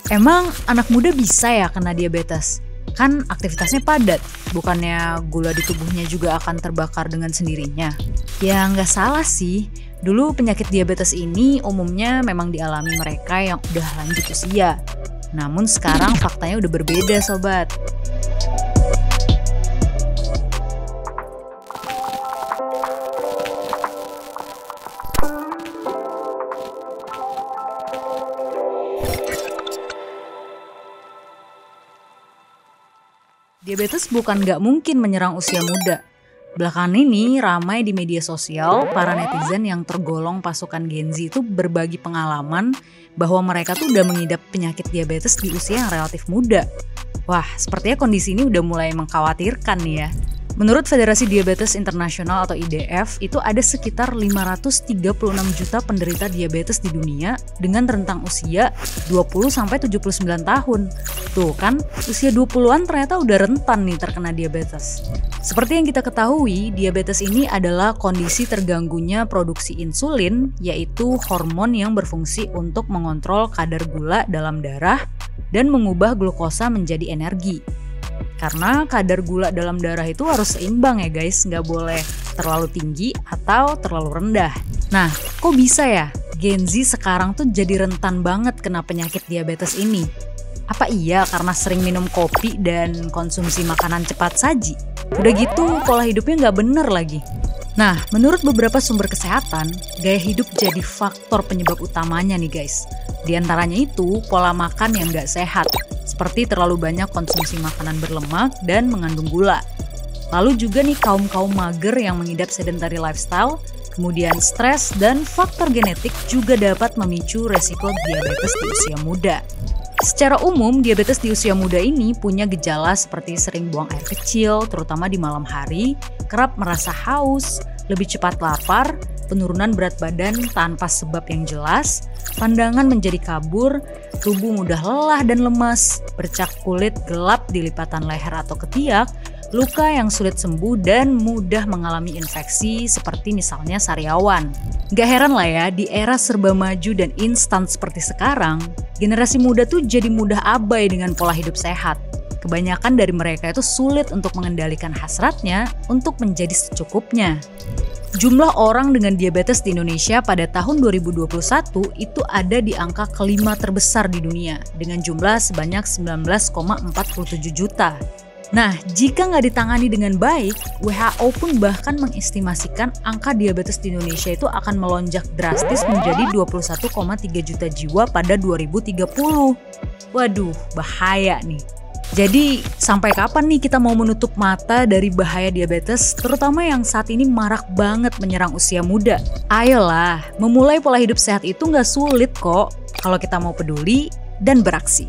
Emang anak muda bisa ya kena diabetes? Kan aktivitasnya padat, bukannya gula di tubuhnya juga akan terbakar dengan sendirinya? Ya nggak salah sih, dulu penyakit diabetes ini umumnya memang dialami mereka yang udah lanjut usia. Namun sekarang faktanya udah berbeda sobat. Diabetes bukan nggak mungkin menyerang usia muda. Belakangan ini ramai di media sosial, para netizen yang tergolong pasukan Gen Z itu berbagi pengalaman bahwa mereka tuh udah mengidap penyakit diabetes di usia yang relatif muda. Wah, sepertinya kondisi ini udah mulai mengkhawatirkan nih ya. Menurut Federasi Diabetes Internasional atau IDF, itu ada sekitar 536 juta penderita diabetes di dunia dengan rentang usia 20-79 tahun. Tuh kan, usia 20-an ternyata udah rentan nih terkena diabetes. Seperti yang kita ketahui, diabetes ini adalah kondisi terganggunya produksi insulin, yaitu hormon yang berfungsi untuk mengontrol kadar gula dalam darah dan mengubah glukosa menjadi energi. Karena kadar gula dalam darah itu harus seimbang ya guys, nggak boleh terlalu tinggi atau terlalu rendah. Nah, kok bisa ya Gen Z sekarang tuh jadi rentan banget kena penyakit diabetes ini? Apa iya karena sering minum kopi dan konsumsi makanan cepat saji? Udah gitu pola hidupnya nggak bener lagi. Nah, menurut beberapa sumber kesehatan, gaya hidup jadi faktor penyebab utamanya nih guys. Di antaranya itu pola makan yang nggak sehat, seperti terlalu banyak konsumsi makanan berlemak dan mengandung gula. Lalu juga nih kaum-kaum mager yang mengidap sedentary lifestyle, kemudian stres dan faktor genetik juga dapat memicu resiko diabetes di usia muda. Secara umum, diabetes di usia muda ini punya gejala seperti sering buang air kecil, terutama di malam hari, kerap merasa haus, lebih cepat lapar, penurunan berat badan tanpa sebab yang jelas, pandangan menjadi kabur, tubuh mudah lelah dan lemas, bercak kulit gelap di lipatan leher atau ketiak, luka yang sulit sembuh dan mudah mengalami infeksi seperti misalnya sariawan. Gak heran lah ya, di era serba maju dan instan seperti sekarang, generasi muda tuh jadi mudah abai dengan pola hidup sehat. Kebanyakan dari mereka itu sulit untuk mengendalikan hasratnya untuk menjadi secukupnya. Jumlah orang dengan diabetes di Indonesia pada tahun 2021 itu ada di angka kelima terbesar di dunia dengan jumlah sebanyak 19,47 juta. Nah, jika nggak ditangani dengan baik, WHO pun bahkan mengestimasikan angka diabetes di Indonesia itu akan melonjak drastis menjadi 21,3 juta jiwa pada 2030. Waduh, bahaya nih. Jadi, sampai kapan nih kita mau menutup mata dari bahaya diabetes, terutama yang saat ini marak banget menyerang usia muda? Ayolah, memulai pola hidup sehat itu nggak sulit kok, kalau kita mau peduli dan beraksi.